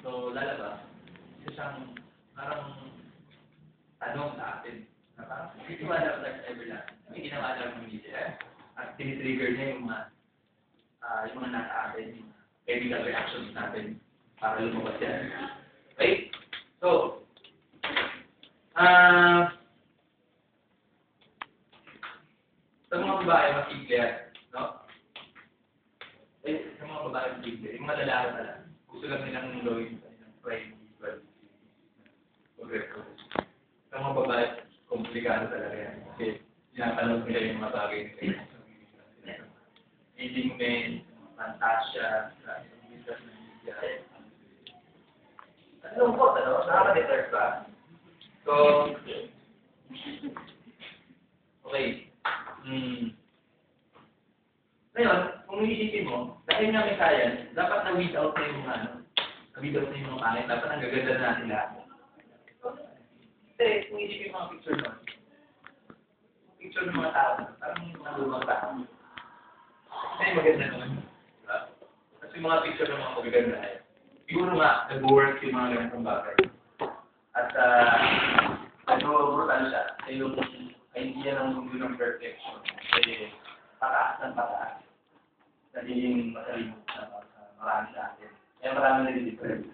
So, lalabas. Isa siyang parang tanong sa atin. Na parang, hindi ba alam na everlasting? May ginawa lang ng media. At tinitrigger niya yung mga nasa atin, yung chemical reactions natin para lumabas yan. Okay? So, sa mga babae, masikli yan, no? Sa mga babae, masikli. Yung mga lalaki pala, gusto lang nilang gawin sa kanilang prime progress. Sa mga babae, komplikado talaga yan. Kasi tinatanong nila yung mga bagay nila. Leading men, Fantasia, business na media. Ano po, nakaka-deter ba? So, okay. Ngayon, kung iisipin mo, dahil nga may science, dapat na-weed out na yung mga na-weed out na yung mga pangit, dapat ang gaganda na natin lahat. Kasi, kung iisipin mo ang picture nun, picture ng mga tao, parang mga lumang tao. Kasi maganda naman. Diba? Kasi yung mga picture ng mga magaganda ay, siguro nga, nag-work yung mga ganitong bagay. At, brutal siya. Kasi yung idea ng mundo ng perfection. Kasi, pataas ng pataas. Nagiging masalimot na marami sa atin. Kaya marami na rin different.